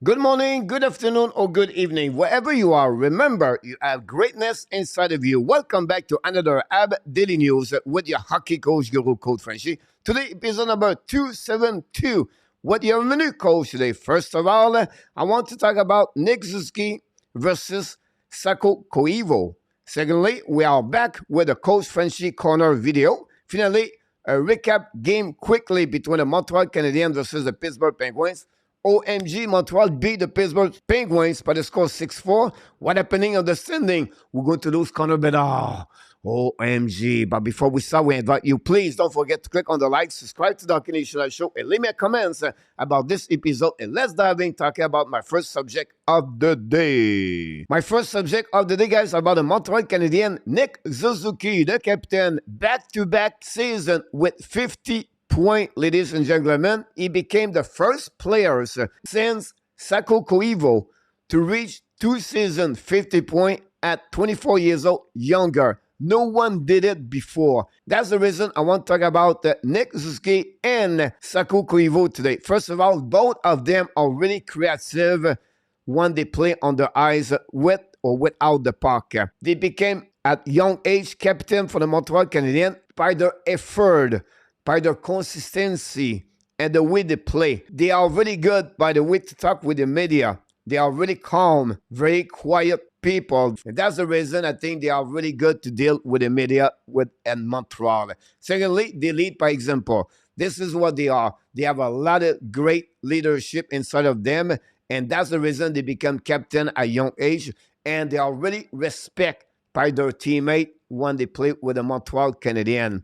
Good morning, good afternoon, or good evening. Wherever you are, remember you have greatness inside of you. Welcome back to another AB Daily News with your hockey coach, Guru Coach Frenchy. Today, episode number 272. What your menu coach today? First of all, I want to talk about Nick Suzuki versus Sako KOIVU. Secondly, we are back with the Coach Frenchy Corner video. Finally, a recap game quickly between the Montreal Canadiens versus the Pittsburgh Penguins. OMG, Montreal beat the Pittsburgh Penguins by the score 6-4. What happening on the standing? We're going to lose Connor Bedard. OMG. But before we start, we invite you, please don't forget to click on the like, subscribe to the Canadian Show, and leave me a comments about this episode. And let's dive in talking about my first subject of the day. My first subject of the day, guys, about the Montreal Canadiens, Nick Suzuki, the captain, back-to-back season with 50 point, ladies and gentlemen. He became the first player since Sako KOIVU to reach 2 season 50 point at 24 years old younger. No one did it before. That's the reason I want to talk about Nick Suzuki and Sako KOIVU today. First of all, both of them are really creative when they play on the ice with or without the puck. They became at young age captain for the Montreal Canadiens by their effort, by their consistency, and the way they play. They are really good by the way to talk with the media. They are really calm, very quiet people. And that's the reason I think they are really good to deal with the media in Montreal. Secondly, they lead by example. This is what they are. They have a lot of great leadership inside of them, and that's the reason they become captain at a young age, and they are really respected by their teammate when they play with the Montreal Canadiens.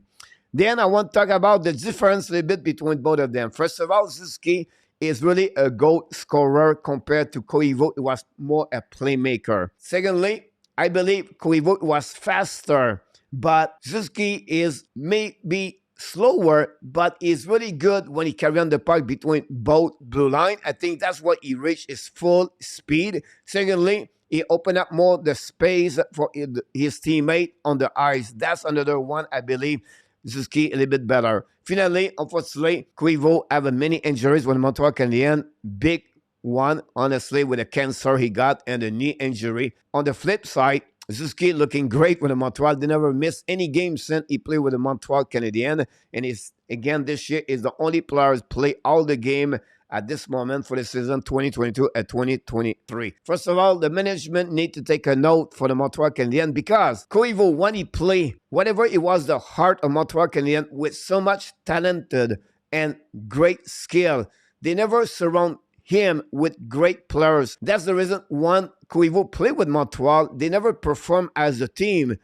Then I want to talk about the difference a little bit between both of them. First of all, Suzuki is really a goal scorer compared to KOIVU. It was more a playmaker. Secondly, I believe KOIVU was faster, but Suzuki is maybe slower, but is really good when he carries on the puck between both blue line. I think that's what he reached his full speed. Secondly, he opened up more the space for his teammate on the ice. That's another one I believe Suzuki a little bit better. Finally, unfortunately, KOIVU have many injuries with Montreal Canadiens. Big one, honestly, with the cancer he got and the knee injury. On the flip side, Suzuki looking great with the Montreal. They never missed any game since he played with the Montreal Canadiens. And he's, again, this year is the only player who's played all the game at this moment for the season 2022 and 2023. First of all, the management need to take a note for the Montreal Canadiens because KOIVU, when he play, whatever it was the heart of Montreal Canadiens with so much talented and great skill, they never surround him with great players. That's the reason when KOIVU play with Montreal, they never perform as a team.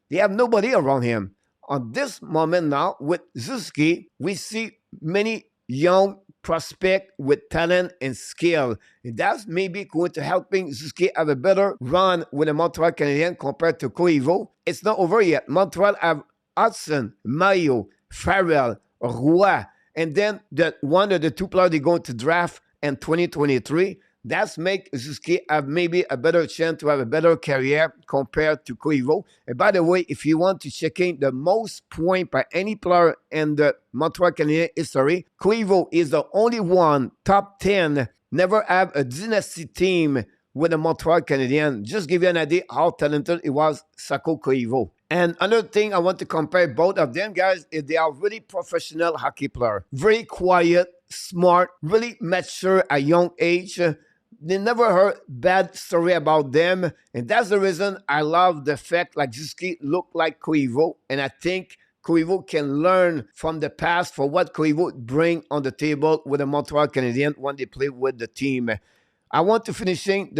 They have nobody around him. On this moment now, with Suzuki, we see many young prospect with talent and skill. And that's maybe going to helping Suzuki have a better run with the Montreal Canadiens compared to KOIVU. It's not over yet. Montreal have Hudson, Mayo, Farrell, Roy, and then one of the two players they're going to draft in 2023. That's make Suzuki have maybe a better chance to have a better career compared to KOIVU. And by the way, if you want to check in the most point by any player in the Montreal Canadiens history, KOIVU is the only one, top 10, never have a dynasty team with the Montreal Canadiens. Just give you an idea how talented it was, Sako KOIVU. And another thing I want to compare both of them, guys, is they are really professional hockey players. Very quiet, smart, really mature at a young age. They never heard bad story about them. And that's the reason I love the fact like Suzuki look like KOIVU. And I think KOIVU can learn from the past for what KOIVU bring on the table with the Montreal Canadiens when they play with the team. I want to finishing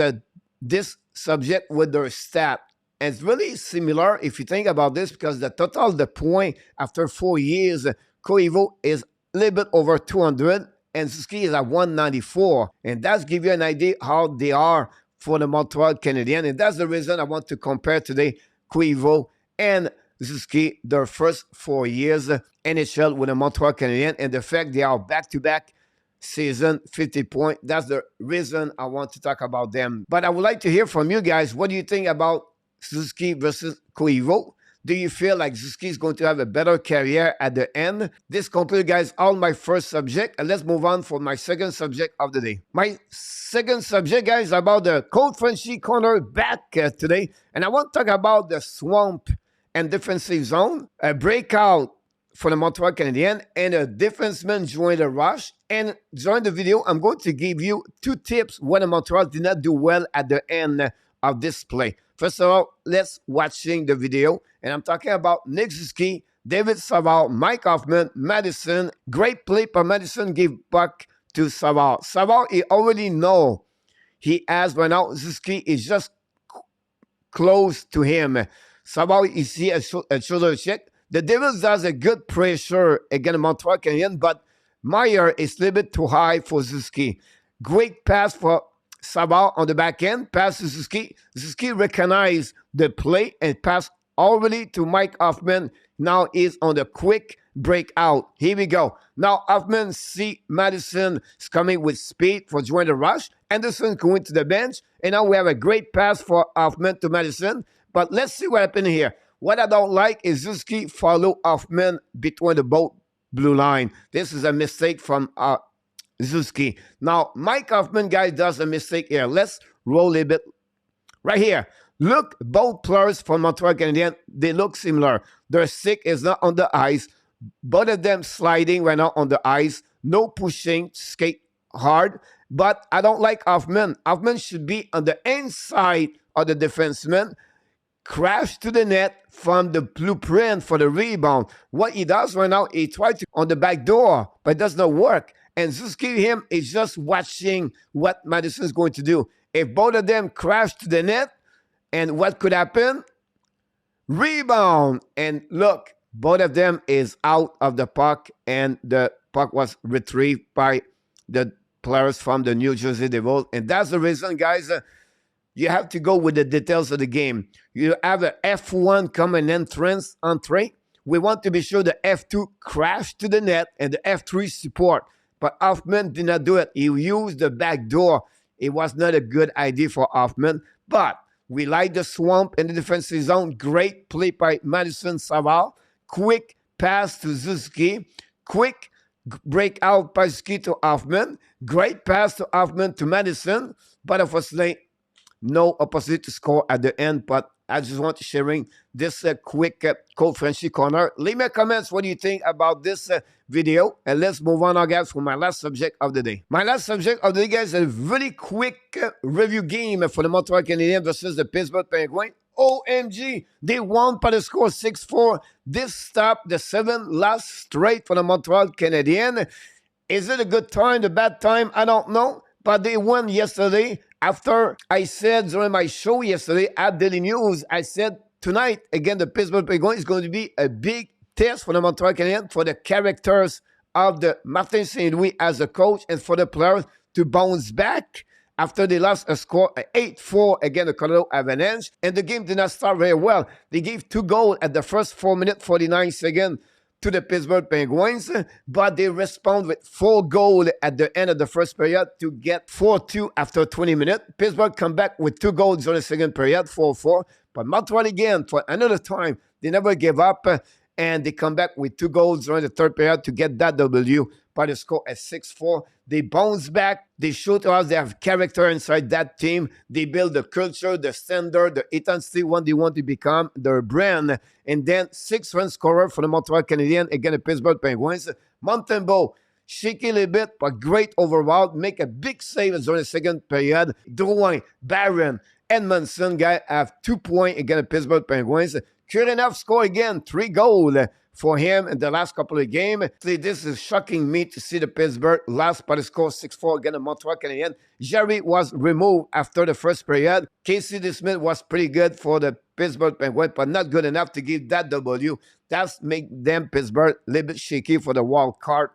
this subject with their stat. And it's really similar if you think about this because the total, the point after 4 years, KOIVU is a little bit over 200. And Suzuki is at 194. And that's give you an idea how they are for the Montreal Canadiens. And that's the reason I want to compare today KOIVU and Suzuki, their first 4 years NHL with the Montreal Canadiens. And the fact they are back-to-back season 50 point. That's the reason I want to talk about them. But I would like to hear from you guys. What do you think about Suzuki versus KOIVU? Do you feel like Suzuki is going to have a better career at the end? This concludes, guys, all my first subject. And let's move on for my second subject of the day. My second subject, guys, about the Coach Frenchy corner back today. And I want to talk about the swamp and defensive zone, a breakout for the Montreal Canadiens, and a defenseman joined the rush. And during the video, I'm going to give you 2 tips when the Montreal did not do well at the end of this play. First of all, let's watching the video. And I'm talking about Nick Suzuki, David Savard, Mike Hoffman, Madison. Great play by Madison, give puck to Savard. Savard, he already know he has right now. Suzuki is just close to him. Savard, you see a shoulder check. The Devils does a good pressure against Montreal Canadiens, but MEILLEUR is a little bit too high for Suzuki. Great pass for Savard on the back end. Pass to Suzuki. Suzuki recognized the play and passed already to Mike Hoffman. Now is on the quick breakout. Here we go. Now Hoffman see Madison is coming with speed for join the rush. Anderson going to the bench. And now we have a great pass for Hoffman to Madison. But let's see what happened here. What I don't like is Suzuki follow Hoffman between the both blue line. This is a mistake from Suzuki. Now, Mike Hoffman, guys, does a mistake here. Let's roll a bit. Right here. Look, both players from Montreal Canadiens, they look similar. Their stick is not on the ice. Both of them sliding right now on the ice. No pushing, skate hard. But I don't like Hoffman. Hoffman should be on the inside of the defenseman. Crash to the net from the blueprint for the rebound. What he does right now, he tries to on the back door, but it does not work. And Suzuki, him, is just watching what Madison is going to do. If both of them crash to the net, and what could happen? Rebound. And look, both of them is out of the puck, and the puck was retrieved by the players from the New Jersey Devils. And that's the reason, guys, you have to go with the details of the game. You have an F1 common entrance entree. We want to be sure the F2 crash to the net and the F3 support. But Hoffman did not do it. He used the back door. It was not a good idea for Hoffman. But we like the swamp in the defensive zone. Great play by Madison Savard. Quick pass to Suzuki. Quick breakout by Suzuki to Hoffman. Great pass to Hoffman to Madison. But unfortunately, no opportunity to score at the end, but I just want to sharing this quick Coach Frenchy corner. Leave me comments. What do you think about this video? And let's move on, guys, for my last subject of the day. My last subject of the day, guys, is a really quick review game for the Montreal Canadiens versus the Pittsburgh Penguins. OMG, they won by the score 6-4. This stopped the 7 last straight for the Montreal Canadiens. Is it a good time, a bad time? I don't know. But they won yesterday. After I said during my show yesterday at Daily News, I said tonight, again, the Pittsburgh Penguins is going to be a big test for the Montreal Canadiens, for the characters of the Martin St. Louis as a coach, and for the players to bounce back after they lost a score 8-4 against the Colorado Avalanche. And the game did not start very well. They gave 2 goals at the first 4 minutes, 49 seconds to the Pittsburgh Penguins, but they respond with 4 goals at the end of the first period to get 4-2 after 20 minutes. Pittsburgh come back with 2 goals during the second period, 4-4. But Montreal again, for another time, they never gave up, and they come back with 2 goals during the third period to get that W by the score at 6-4. They bounce back. They show to us they have character inside that team. They build the culture, the standard, the intensity, what they want to become, their brand. And then 6 run scorer for the Montreal Canadiens against the Pittsburgh Penguins. Montembeault, shaky a little bit, but great overall. Make a big save during the second period. Drouin, Barron, Edmondson, guy, have 2 points against the Pittsburgh Penguins. Kurinoff score again, 3 goals for him in the last couple of games. This is shocking me to see the Pittsburgh last by the score 6-4 against the Montreal Canadiens. Jerry was removed after the first period. Casey DeSmith was pretty good for the Pittsburgh Penguins, but not good enough to give that W. That's make them, Pittsburgh, a little bit shaky for the wild card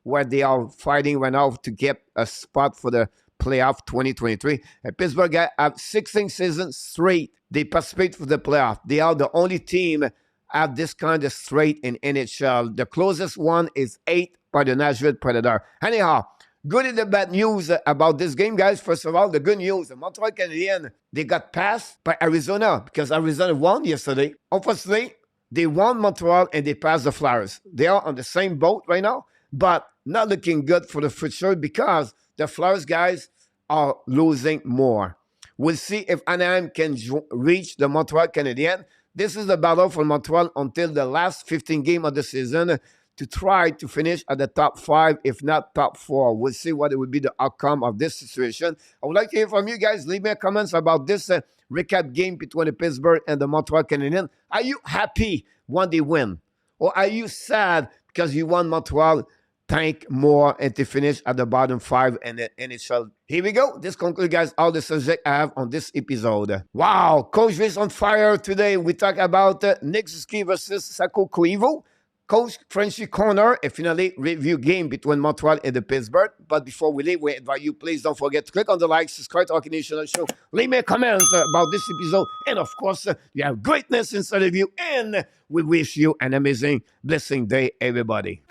where they are fighting right now to get a spot for the playoff 2023. And Pittsburgh have 16 seasons straight. They participate for the playoff. They are the only team have this kind of straight in NHL. The closest one is 8 by the Nashville Predator. Anyhow, good and the bad news about this game, guys. First of all, the good news, the Montreal Canadiens, they got passed by Arizona because Arizona won yesterday. Unfortunately, They won Montreal and they passed the Flyers. They are on the same boat right now, but not looking good for the future because the Flyers guys are losing more. We'll see if Anaheim can reach the Montreal Canadiens. This is the battle for Montreal until the last 15 game of the season to try to finish at the top 5, if not top 4. We'll see what it would be the outcome of this situation. I would like to hear from you guys. Leave me comments about this recap game between the Pittsburgh and the Montreal Canadiens. Are you happy when they win? Or are you sad because you won Montreal tank more and to finish at the bottom 5 and the NHL? Here we go. This concludes, guys, all the subject I have on this episode. Wow, Coach is on fire today. We talk about Nick Suzuki versus Saku KOIVU. Coach Frenchy Corner, a finally review game between Montreal and the Pittsburgh. But before we leave, we invite you, please don't forget to click on the like, subscribe to our Canadian show, leave me comments about this episode, and of course, you have greatness inside of you, and we wish you an amazing, blessing day, everybody.